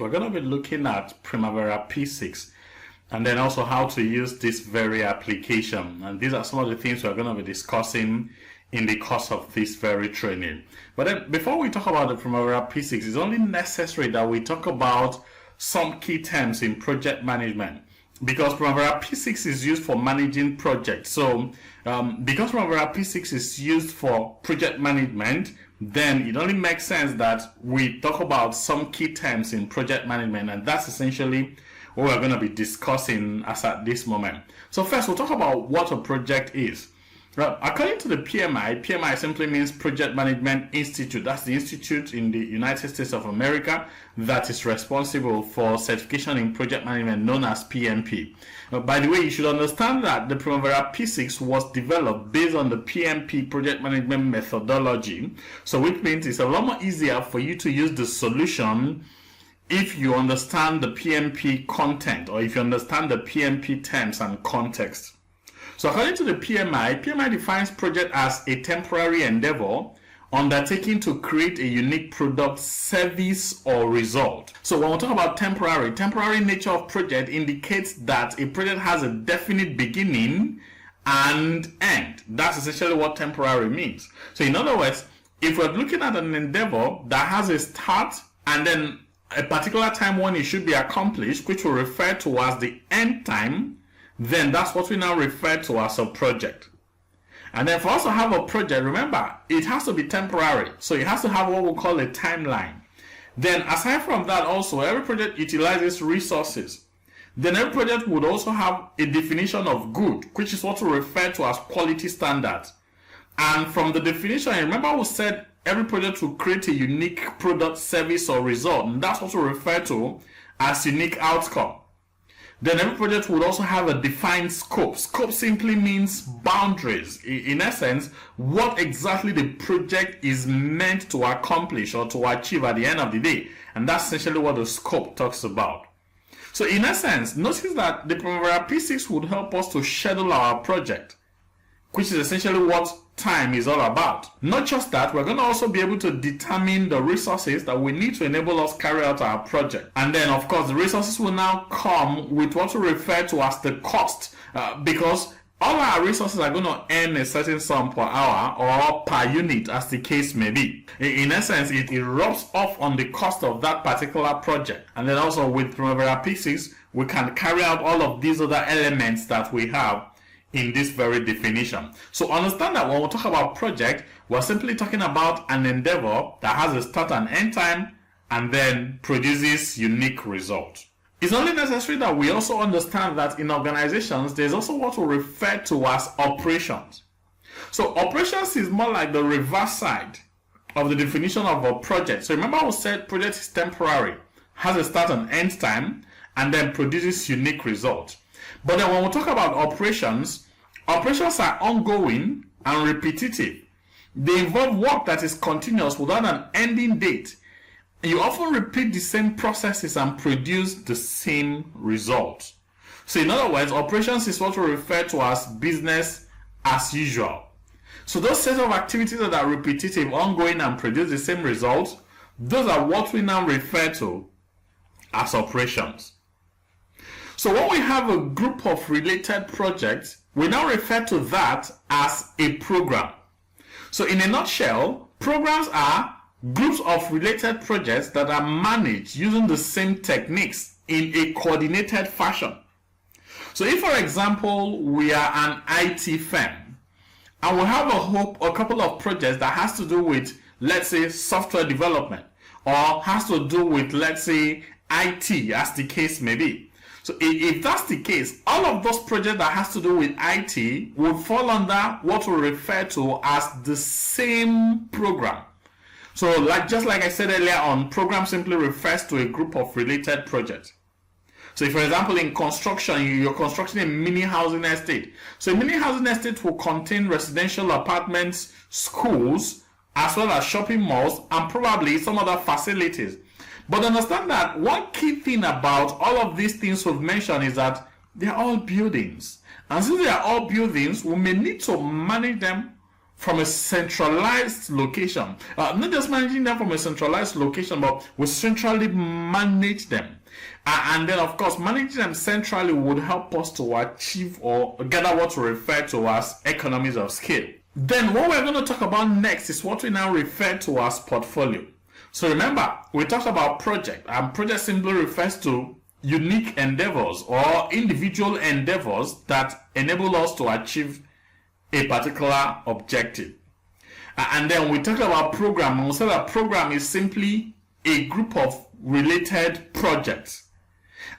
we're going to be looking at Primavera P6 and then also how to use this very application. And these are some of the things we're going to be discussing in the course of this very training. But then before we talk about the Primavera P6, it's only necessary that we talk about some key terms in project management, because Primavera P6 is used for managing projects. So because Primavera P6 is used for project management, then it only makes sense that we talk about some key terms in project management, and that's essentially what we're going to be discussing as at this moment. So first, we'll talk about what a project is. According to the PMI simply means Project Management Institute. That's the institute in the United States of America that is responsible for certification in project management, known as PMP. By the way, you should understand that the Primavera P6 was developed based on the PMP project management methodology. So which means it's a lot more easier for you to use the solution if you understand the PMP content, or if you understand the PMP terms and context. So according to the PMI defines project as a temporary endeavor undertaking to create a unique product, service, or result. So when we talk about temporary nature of project indicates that a project has a definite beginning and end. That's essentially what temporary means. So in other words, if we're looking at an endeavor that has a start and then a particular time when it should be accomplished, which we refer to as the end time, then that's what we now refer to as a project. And then for us to have a project, remember, it has to be temporary. So it has to have what we call a timeline. Then aside from that also, every project utilizes resources. Then every project would also have a definition of good, which is what we refer to as quality standards. And from the definition, remember we said every project will create a unique product, service, or result. And that's what we refer to as unique outcome. Then every project would also have a defined scope. Scope simply means boundaries. In essence, what exactly the project is meant to accomplish or to achieve at the end of the day. And that's essentially what the scope talks about. So in essence, notice that the Primavera P6 would help us to schedule our project, which is essentially what time is all about. Not just that, we're going to also be able to determine the resources that we need to enable us carry out our project. And then, of course, the resources will now come with what we refer to as the cost, because all our resources are going to earn a certain sum per hour or per unit, as the case may be. In essence, it rubs off on the cost of that particular project. And then also with Primavera P6, we can carry out all of these other elements that we have in this very definition. So understand that when we talk about project, we're simply talking about an endeavor that has a start and end time and then produces unique results. It's only necessary that we also understand that in organizations, there's also what we refer to as operations. So operations is more like the reverse side of the definition of a project. So remember we said project is temporary, has a start and end time, and then produces unique results. But then when we talk about operations are ongoing and repetitive. They involve work that is continuous without an ending date. You often repeat the same processes and produce the same results. So in other words, operations is what we refer to as business as usual. So those set of activities that are repetitive, ongoing, and produce the same results, those are what we now refer to as operations. So when we have a group of related projects, we now refer to that as a program. So in a nutshell, programs are groups of related projects that are managed using the same techniques in a coordinated fashion. So if, for example, we are an IT firm and we have a couple of projects that has to do with, let's say, software development, or has to do with, let's say, IT, as the case may be. So if that's the case, all of those projects that has to do with IT will fall under what we refer to as the same program. So just like I said earlier on, program simply refers to a group of related projects. So if, for example, in construction, you're constructing a mini housing estate. So a mini housing estate will contain residential apartments, schools, as well as shopping malls, and probably some other facilities. But understand that one key thing about all of these things we've mentioned is that they are all buildings. And since they are all buildings, we may need to manage them from a centralized location. Not just managing them from a centralized location, but we centrally manage them. And then, of course, managing them centrally would help us to achieve or gather what we refer to as economies of scale. Then what we're going to talk about next is what we now refer to as portfolio. So remember, we talked about project, and project simply refers to unique endeavors or individual endeavors that enable us to achieve a particular objective. And then we talked about program, and we said that program is simply a group of related projects.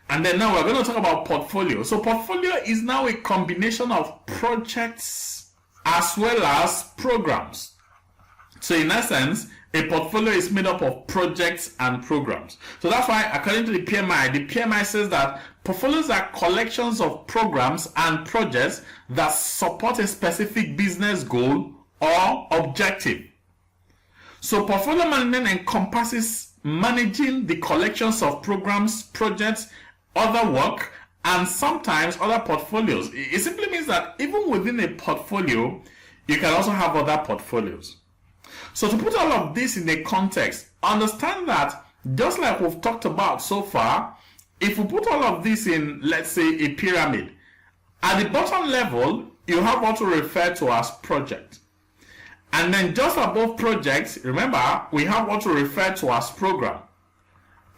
And then now we're going to talk about portfolio. So portfolio is now a combination of projects as well as programs. So in essence, a portfolio is made up of projects and programs. So that's why, according to the PMI says that portfolios are collections of programs and projects that support a specific business goal or objective. So portfolio management encompasses managing the collections of programs, projects, other work, and sometimes other portfolios. It simply means that even within a portfolio, you can also have other portfolios. So to put all of this in a context, understand that just like we've talked about so far, if we put all of this in, let's say, a pyramid, at the bottom level, you have what we refer to as project. And then just above projects, remember, we have what we refer to as program.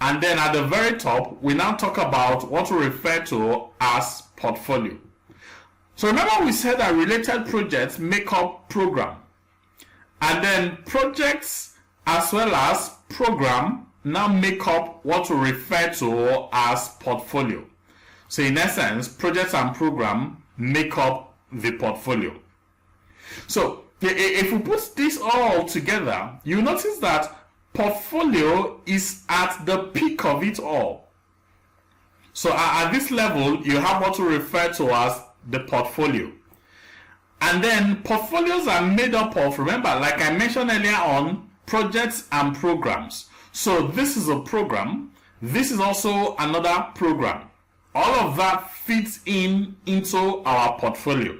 And then at the very top, we now talk about what we refer to as portfolio. So remember we said that related projects make up program. And then projects as well as program now make up what we refer to as portfolio. So in essence, projects and program make up the portfolio. So if we put this all together, you notice that portfolio is at the peak of it all. So at this level, you have what we refer to as the portfolio. And then portfolios are made up of, remember, like I mentioned earlier on, projects and programs. So this is a program. This is also another program. All of that fits into our portfolio.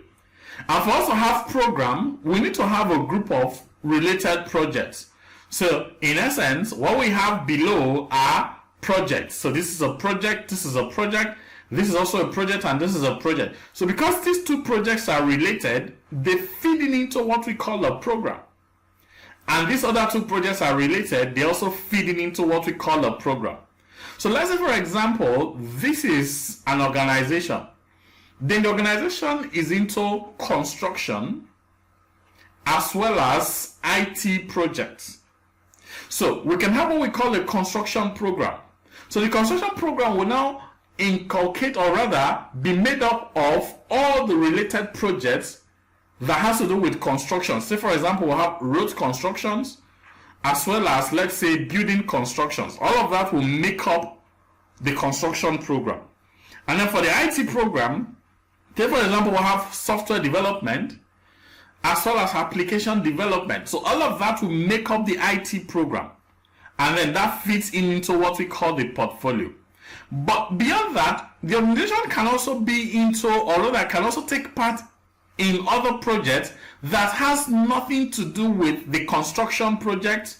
And for us to have program, we need to have a group of related projects. So in essence, what we have below are projects. So this is a project, this is a project, this is also a project, and this is a project. So because these two projects are related, they feed into what we call a program. And these other two projects are related, they also feed into what we call a program. So let's say, for example, this is an organization. Then the organization is into construction as well as IT projects. So we can have what we call a construction program. So the construction program will now inculcate, or rather be made up of all the related projects that has to do with construction. Say for example, we'll have road constructions as well as, let's say, building constructions. All of that will make up the construction program. And then for the IT program, say for example, we'll have software development as well as application development. So all of that will make up the IT program. And then that fits into what we call the portfolio. But beyond that, the organization can also be into, or rather can also take part in other projects that has nothing to do with the construction project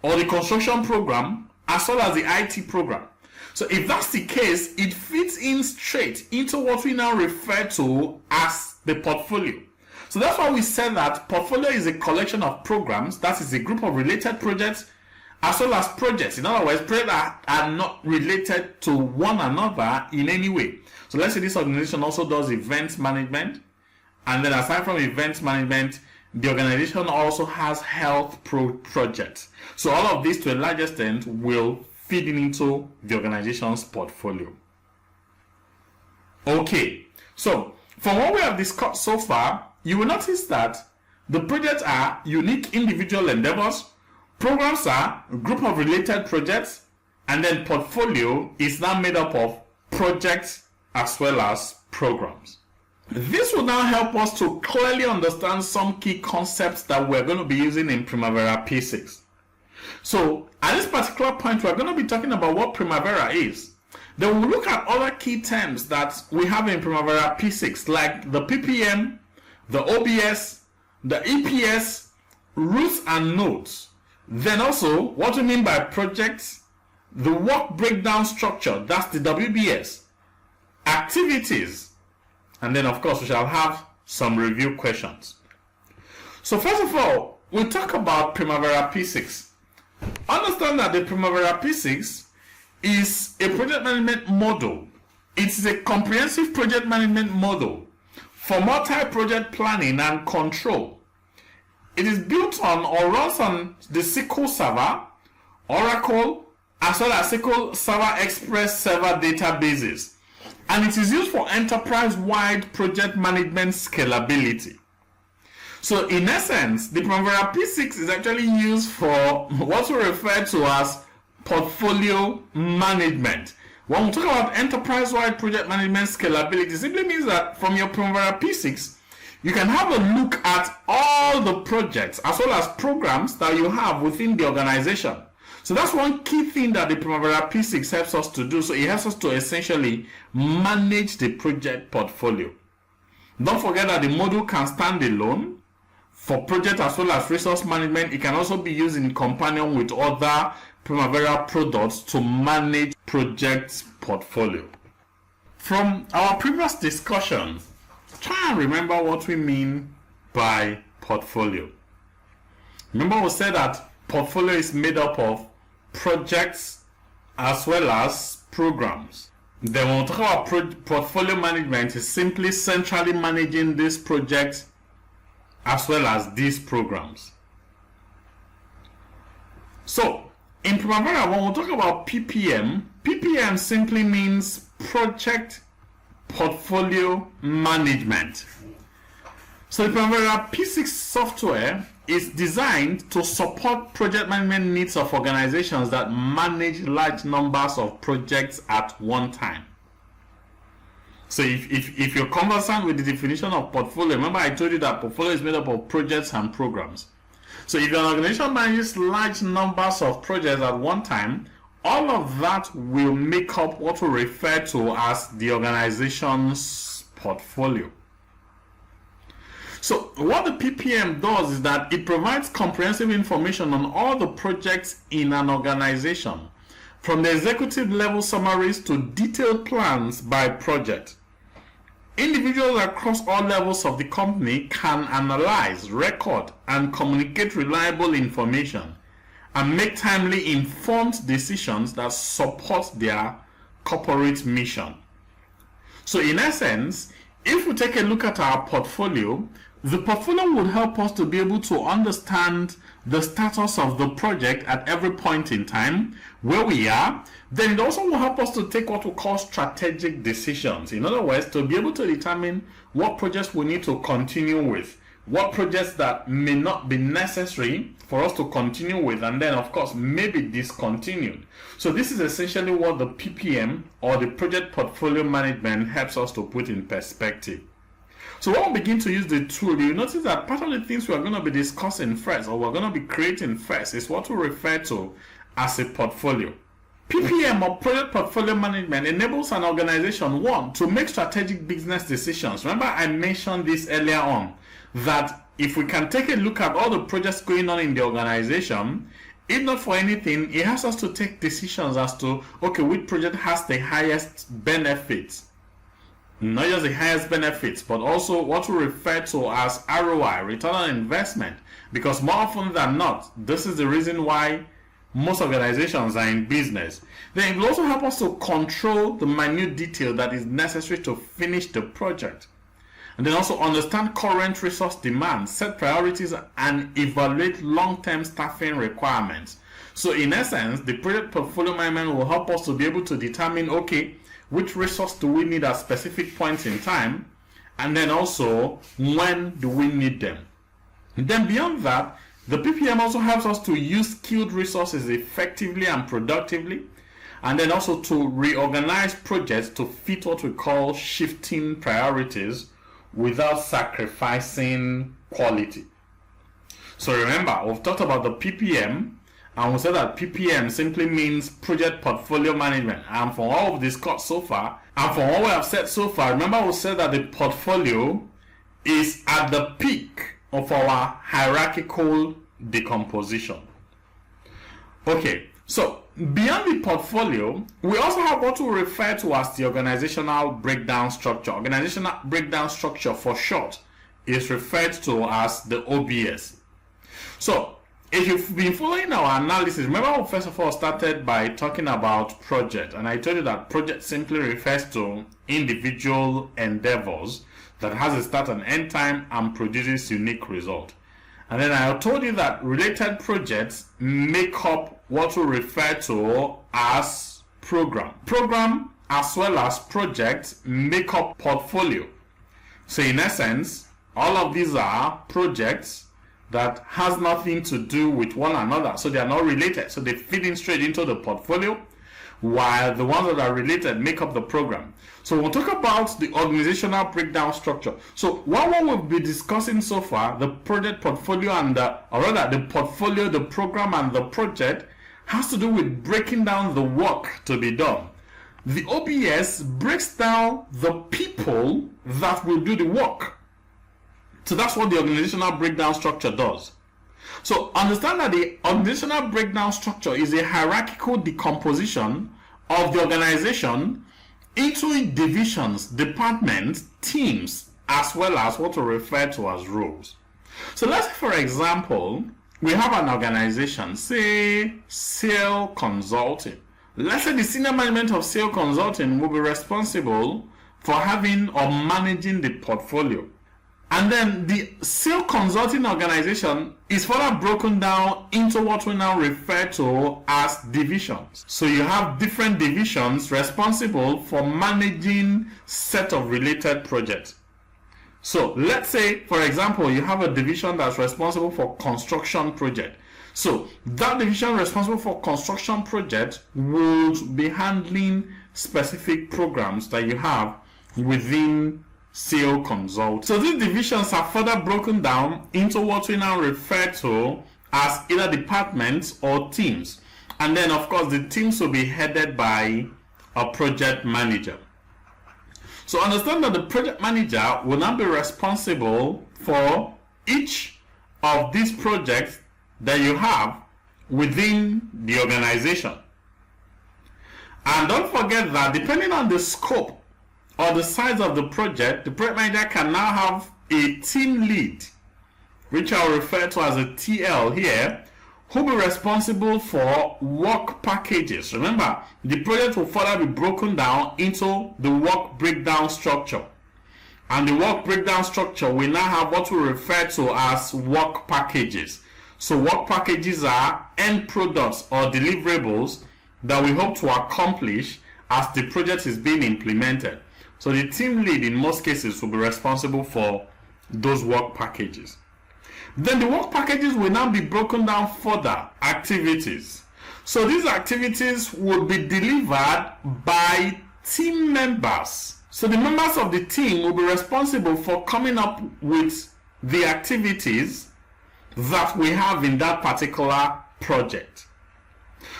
or the construction program as well as the IT program. So if that's the case, it fits in straight into what we now refer to as the portfolio. So that's why we said that portfolio is a collection of programs, that is a group of related projects as well as projects. In other words, projects that are not related to one another in any way. So let's say this organization also does events management, and then aside from events management, the organization also has health projects. So all of this, to a large extent, will feed into the organization's portfolio. Okay, so from what we have discussed so far, you will notice that the projects are unique individual endeavors, programs are a group of related projects, and then portfolio is now made up of projects as well as programs. This will now help us to clearly understand some key concepts that we're going to be using in Primavera P6. So at this particular point, we're going to be talking about what Primavera is. Then we'll look at other key terms that we have in Primavera P6, like the PPM, the OBS, the EPS, routes and nodes. Then also what we mean by projects, the work breakdown structure, that's the WBS, activities, and then of course we shall have some review questions. So first of all, we'll talk about Primavera P6. Understand that the Primavera P6 is a project management model. It's a comprehensive project management model for multi-project planning and control. It is built on or runs on the SQL Server, Oracle, as well as SQL Server Express server databases. And it is used for enterprise-wide project management scalability. So in essence, the Primavera P6 is actually used for what we refer to as portfolio management. When we talk about enterprise-wide project management scalability, it simply means that from your Primavera P6, you can have a look at all the projects as well as programs that you have within the organization. So that's one key thing that the Primavera P6 helps us to do. So it helps us to essentially manage the project portfolio. Don't forget that the module can stand alone for project as well as resource management. It can also be used in companion with other Primavera products to manage project portfolio. From our previous discussion, try and remember what we mean by portfolio. Remember we said that portfolio is made up of projects as well as programs. Then when we talk about portfolio management, is simply centrally managing these projects as well as these programs. So in Primavera, when we talk about PPM, PPM simply means project portfolio management. So the Primavera P6 software is designed to support project management needs of organizations that manage large numbers of projects at one time. So if you're conversant with the definition of portfolio, remember I told you that portfolio is made up of projects and programs. So if your organization manages large numbers of projects at one time, all of that will make up what we refer to as the organization's portfolio. So what the PPM does is that it provides comprehensive information on all the projects in an organization, from the executive level summaries to detailed plans by project. Individuals across all levels of the company can analyze, record, and communicate reliable information and make timely informed decisions that support their corporate mission. So in essence, if we take a look at our portfolio, the portfolio would help us to be able to understand the status of the project at every point in time, where we are. Then it also will help us to take what we call strategic decisions. In other words, to be able to determine what projects we need to continue with, what projects that may not be necessary for us to continue with, and then of course may be discontinued. So this is essentially what the PPM or the project portfolio management helps us to put in perspective. So when we begin to use the tool, you notice that part of the things we are going to be discussing first, or we're going to be creating first, is what we refer to as a portfolio. PPM or project portfolio management enables an organization, one, to make strategic business decisions. Remember I mentioned this earlier on, that if we can take a look at all the projects going on in the organization, if not for anything, it has us to take decisions as to, okay, which project has the highest benefits. Not just the highest benefits, but also what we refer to as ROI, return on investment. Because more often than not, this is the reason why most organizations are in business. Then it will also help us to control the minute detail that is necessary to finish the project. And then also understand current resource demands, set priorities, and evaluate long-term staffing requirements. So in essence, the project portfolio management will help us to be able to determine, okay, which resource do we need at specific points in time, and then also when do we need them. And then beyond that, the PPM also helps us to use skilled resources effectively and productively, and then also to reorganize projects to fit what we call shifting priorities without sacrificing quality. So remember, we've talked about the PPM, and we said that PPM simply means project portfolio management. And from all we've discussed so far, and from what we have said so far, remember we said that the portfolio is at the peak of our hierarchical decomposition. Okay, so beyond the portfolio, we also have what we refer to as the organizational breakdown structure. Organizational breakdown structure, for short, is referred to as the OBS. So if you've been following our analysis, remember we first of all started by talking about project, and I told you that project simply refers to individual endeavors that has a start and end time and produces unique result. And then I told you that related projects make up what we refer to as program. Program as well as projects make up portfolio. So in essence, all of these are projects that has nothing to do with one another. So they are not related. So they fit in straight into the portfolio, while the ones that are related make up the program. So we'll talk about the organizational breakdown structure. So what we'll be discussing so far, the project portfolio and the portfolio, the program and the project, has to do with breaking down the work to be done. The OBS breaks down the people that will do the work. So that's what the organizational breakdown structure does. So understand that the organizational breakdown structure is a hierarchical decomposition of the organization into divisions, departments, teams, as well as what we refer to as roles. So let's say, for example, we have an organization, say sale consulting. Let's say the senior management of sale consulting will be responsible for having or managing the portfolio. And then the sale consulting organization is further broken down into what we now refer to as divisions. So you have different divisions responsible for managing set of related projects. So let's say, for example, you have a division that's responsible for construction project. So that division responsible for construction project would be handling specific programs that you have within sale consult. So these divisions are further broken down into what we now refer to as either departments or teams. And then of course the teams will be headed by a project manager. So understand that the project manager will now be responsible for each of these projects that you have within the organization. And don't forget that depending on the scope or the size of the project manager can now have a team lead, which I'll refer to as a TL here, who will be responsible for work packages. Remember, the project will further be broken down into the work breakdown structure. And the work breakdown structure will now have what we refer to as work packages. So work packages are end products or deliverables that we hope to accomplish as the project is being implemented. So the team lead in most cases will be responsible for those work packages. Then the work packages will now be broken down further activities. So these activities will be delivered by team members. So the members of the team will be responsible for coming up with the activities that we have in that particular project.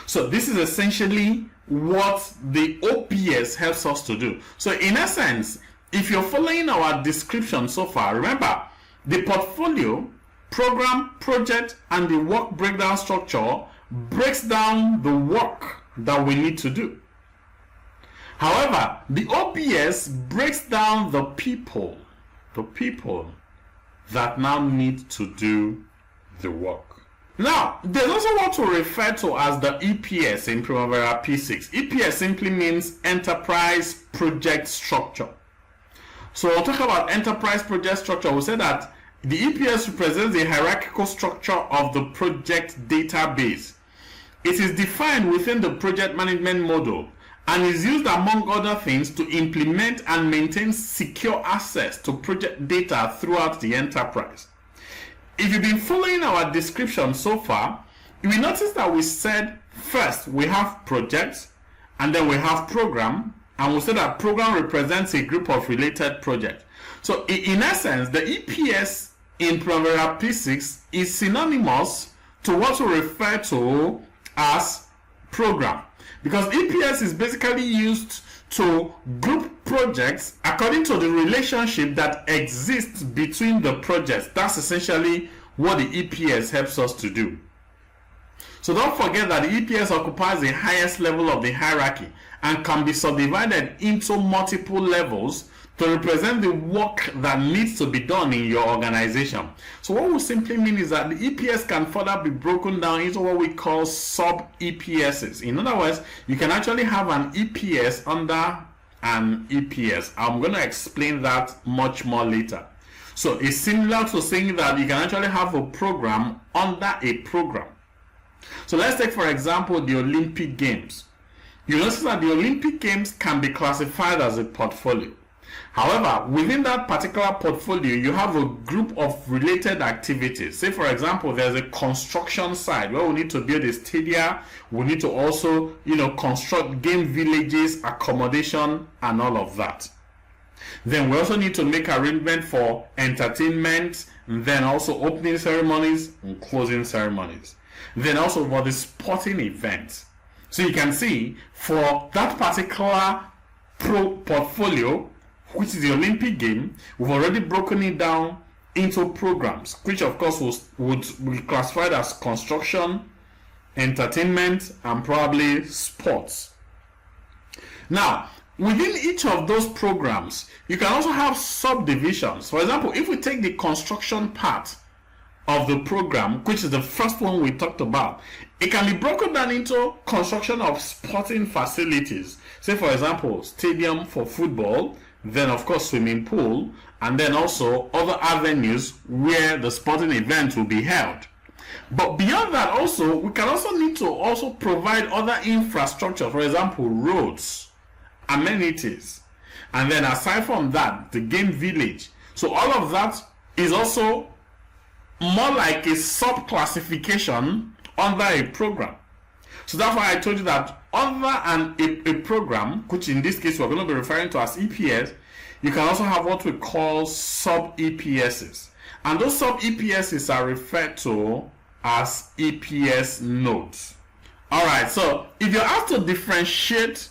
So this is essentially what the OPS helps us to do. So in essence, if you're following our description so far, remember the portfolio, program, project, and the work breakdown structure breaks down the work that we need to do. However, the OPS breaks down the people that now need to do the work. Now, there's also what we refer to as the EPS in Primavera P6. EPS simply means Enterprise Project Structure. So we'll talk about Enterprise Project Structure. We'll say that the EPS represents the hierarchical structure of the project database. It is defined within the project management model and is used, among other things, to implement and maintain secure access to project data throughout the enterprise. If you've been following our description so far, you will notice that we said first we have projects and then we have program, and we said that program represents a group of related projects. So in essence, the EPS in Primavera P6 is synonymous to what we refer to as program, because EPS is basically used to group projects according to the relationship that exists between the projects. That's essentially what the EPS helps us to do. So don't forget that the EPS occupies the highest level of the hierarchy and can be subdivided into multiple levels to represent the work that needs to be done in your organization. So what we simply mean is that the EPS can further be broken down into what we call sub-EPSs. In other words, you can actually have an EPS under an EPS. I'm going to explain that much more later. So it's similar to saying that you can actually have a program under a program. So let's take, for example, the Olympic Games. You notice that the Olympic Games can be classified as a portfolio. However, within that particular portfolio, you have a group of related activities. Say, for example, there's a construction side where we need to build a stadium. We need to also, construct game villages, accommodation, and all of that. Then we also need to make arrangement for entertainment, and then also opening ceremonies and closing ceremonies. Then also for the sporting events. So you can see for that particular portfolio, which is the Olympic game, we've already broken it down into programs, which of course would be classified as construction, entertainment, and probably sports. Now, within each of those programs, you can also have subdivisions. For example, if we take the construction part of the program, which is the first one we talked about, it can be broken down into construction of sporting facilities. Say, for example, stadium for football, then of course swimming pool, and then also other avenues where the sporting event will be held. But beyond that also, we can also need to also provide other infrastructure, for example, roads, amenities, and then aside from that, the game village. So all of that is also more like a sub-classification under a program. So that's why I told you that under a program, which in this case we're going to be referring to as EPS, you can also have what we call sub-EPSs. And those sub-EPSs are referred to as EPS nodes. Alright, so if you're asked to differentiate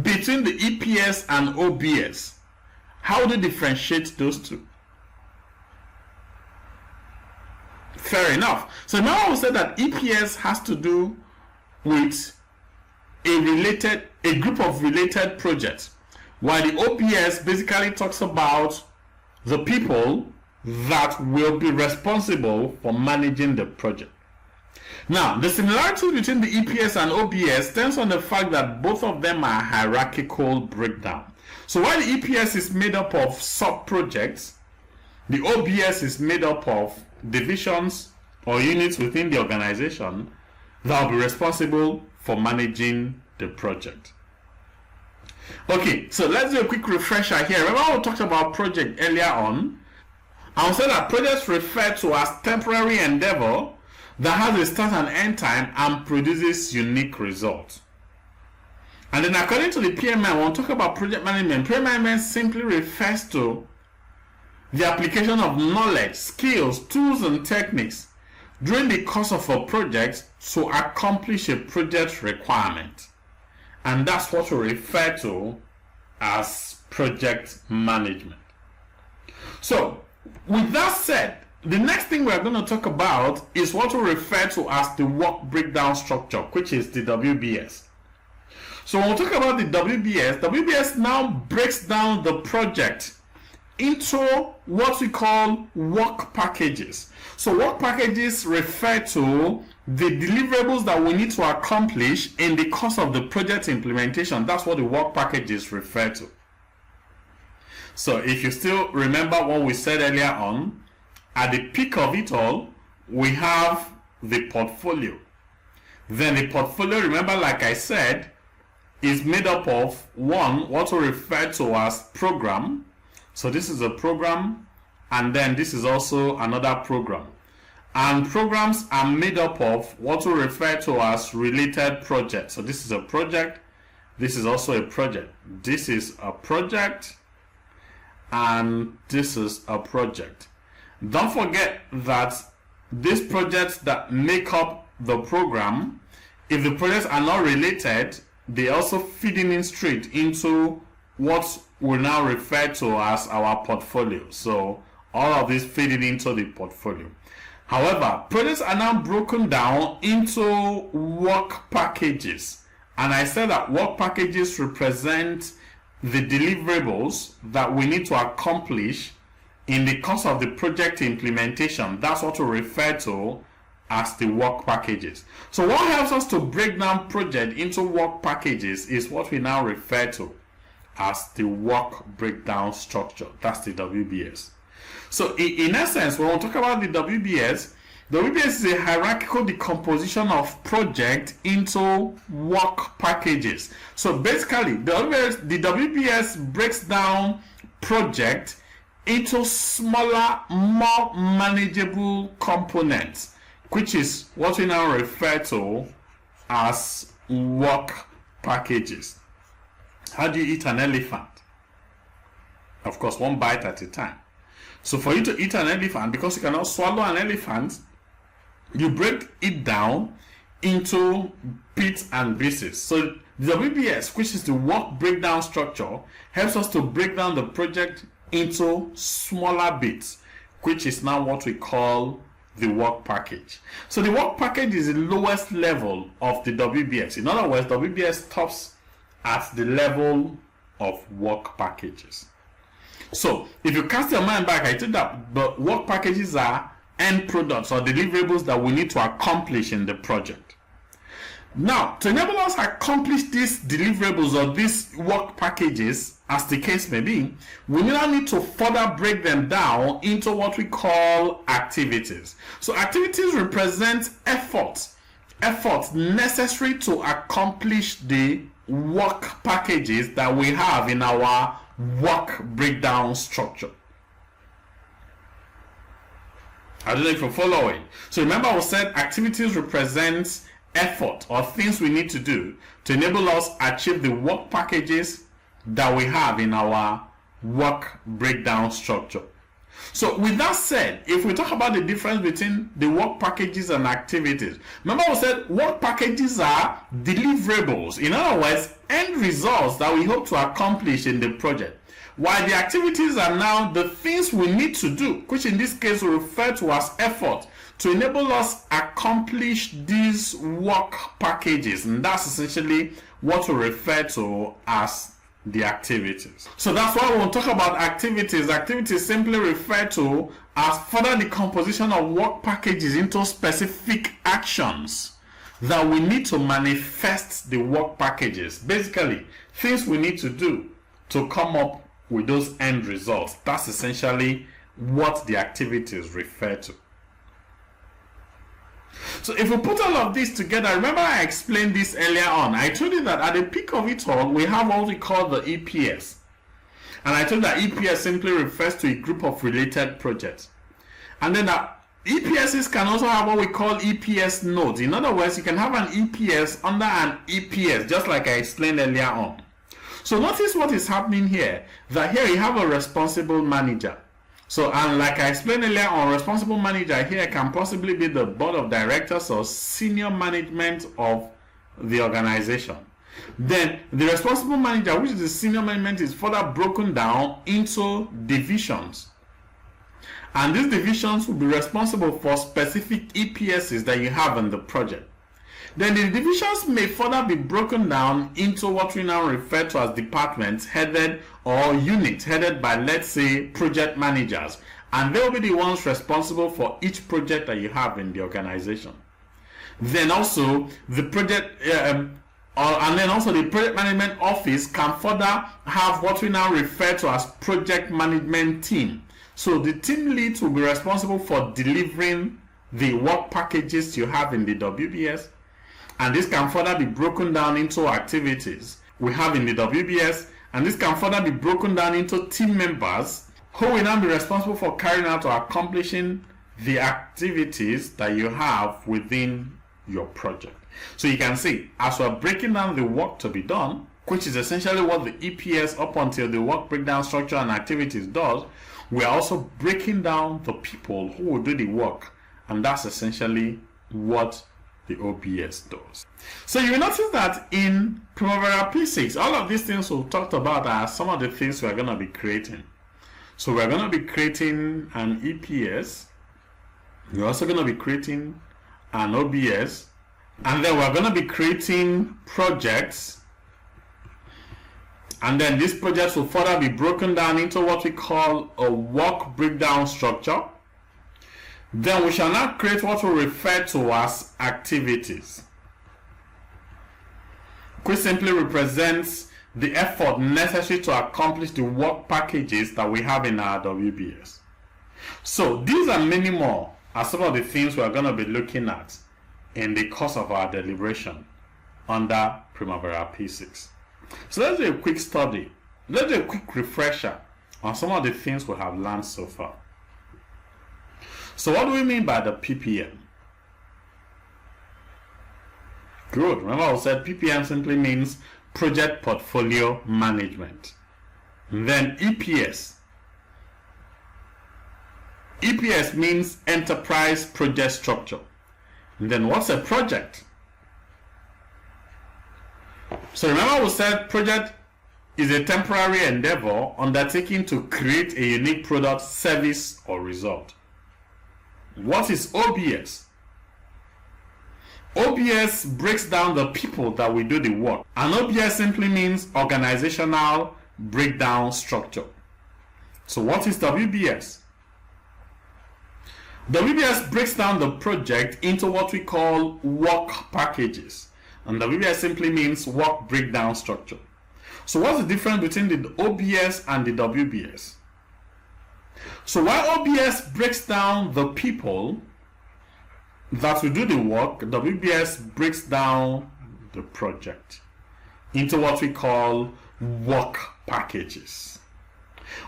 between the EPS and OBS, how do you differentiate those two? Fair enough. So now we said that EPS has to do with a group of related projects, while the OBS basically talks about the people that will be responsible for managing the project. Now, the similarity between the EPS and OBS stems on the fact that both of them are hierarchical breakdown. So while the EPS is made up of sub-projects, the OBS is made up of divisions or units within the organization that will be responsible for managing the project. Okay, so let's do a quick refresher here. Remember we talked about project earlier on? I will say that projects refer to as temporary endeavor that has a start and end time and produces unique results. And then according to the PMI, when we talk about project management, project management simply refers to the application of knowledge, skills, tools, and techniques during the course of a project to accomplish a project requirement. And that's what we refer to as project management. So, with that said, the next thing we're going to talk about is what we refer to as the work breakdown structure, which is the WBS. So when we talk about the WBS now breaks down the project into what we call work packages. So work packages refer to the deliverables that we need to accomplish in the course of the project implementation. That's what the work packages refer to. So if you still remember what we said earlier on, at the peak of it all, we have the portfolio. Then the portfolio, remember, like I said, is made up of one, what we refer to as program. So this is a program, and then this is also another program. And programs are made up of what we refer to as related projects. So this is a project, this is also a project. This is a project, and this is a project. Don't forget that these projects that make up the program, if the projects are not related, they also feeding in straight into what we now refer to as our portfolio. So all of this feeding into the portfolio. However, projects are now broken down into work packages. And I said that work packages represent the deliverables that we need to accomplish in the course of the project implementation. That's what we refer to as the work packages. So what helps us to break down project into work packages is what we now refer to as the work breakdown structure. That's the WBS. So in essence, when we talk about the WBS is a hierarchical decomposition of project into work packages. So basically, the WBS breaks down project into smaller, more manageable components, which is what we now refer to as work packages. How do you eat an elephant? Of course, one bite at a time. So for you to eat an elephant, because you cannot swallow an elephant, you break it down into bits and pieces. So the WBS, which is the work breakdown structure, helps us to break down the project into smaller bits, which is now what we call the work package. So the work package is the lowest level of the WBS. In other words, WBS stops at the level of work packages. So if you cast your mind back, I told that the work packages are end products or deliverables that we need to accomplish in the project. Now, to enable us to accomplish these deliverables or these work packages, as the case may be, we now need to further break them down into what we call activities. So activities represent efforts necessary to accomplish the work packages that we have in our work breakdown structure. I don't know if you're following. So remember, I said activities represents effort or things we need to do to enable us achieve the work packages that we have in our work breakdown structure. So with that said, if we talk about the difference between the work packages and activities, remember we said work packages are deliverables. In other words, end results that we hope to accomplish in the project. While the activities are now the things we need to do, which in this case we refer to as effort, to enable us accomplish these work packages. And that's essentially what we refer to as the activities. So that's why when we talk about activities, activities simply refer to as further decomposition of work packages into specific actions that we need to manifest the work packages. Basically, things we need to do to come up with those end results. That's essentially what the activities refer to. So if we put all of this together, remember I explained this earlier on. I told you that at the peak of it all, we have what we call the EPS. And I told that EPS simply refers to a group of related projects. And then EPSs can also have what we call EPS nodes. In other words, you can have an EPS under an EPS, just like I explained earlier on. So notice what is happening here, that here you have a responsible manager. So, and like I explained earlier on, responsible manager here can possibly be the board of directors or senior management of the organization. Then the responsible manager, which is the senior management, is further broken down into divisions. And these divisions will be responsible for specific EPSs that you have in the project. Then the divisions may further be broken down into what we now refer to as departments headed or units headed by, let's say, project managers. And they'll be the ones responsible for each project that you have in the organization. Then also the project the project management office can further have what we now refer to as project management team. So the team leads will be responsible for delivering the work packages you have in the WBS. And this can further be broken down into activities we have in the WBS, and this can further be broken down into team members who will now be responsible for carrying out or accomplishing the activities that you have within your project. So you can see, as we're breaking down the work to be done, which is essentially what the EPS up until the work breakdown structure and activities does, we're also breaking down the people who will do the work, and that's essentially what the OBS does. So you will notice that in Primavera P6, all of these things we've talked about are some of the things we're going to be creating. So we're going to be creating an EPS. We're also going to be creating an OBS. And then we're going to be creating projects. And then these projects will further be broken down into what we call a work breakdown structure. Then we shall now create what we refer to as activities, which simply represents the effort necessary to accomplish the work packages that we have in our WBS. So these and many more are some of the things we are going to be looking at in the course of our deliberation under Primavera P6. So let's do a quick study. Let's do a quick refresher on some of the things we have learned so far. So what do we mean by the PPM? Good. Remember I said PPM simply means Project Portfolio Management. And then EPS. EPS means Enterprise Project Structure. And then what's a project? So remember we said project is a temporary endeavor undertaken to create a unique product, service, or result. What is OBS? OBS breaks down the people that will do the work. And OBS simply means Organizational Breakdown Structure. So what is WBS? WBS breaks down the project into what we call work packages. And WBS simply means Work Breakdown Structure. So what's the difference between the OBS and the WBS? So while OBS breaks down the people that will do the work, WBS breaks down the project into what we call work packages.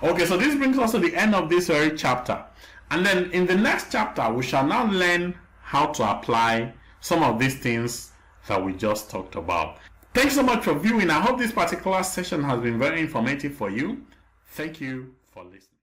Okay, so this brings us to the end of this very chapter. And then in the next chapter, we shall now learn how to apply some of these things that we just talked about. Thanks so much for viewing. I hope this particular session has been very informative for you. Thank you for listening.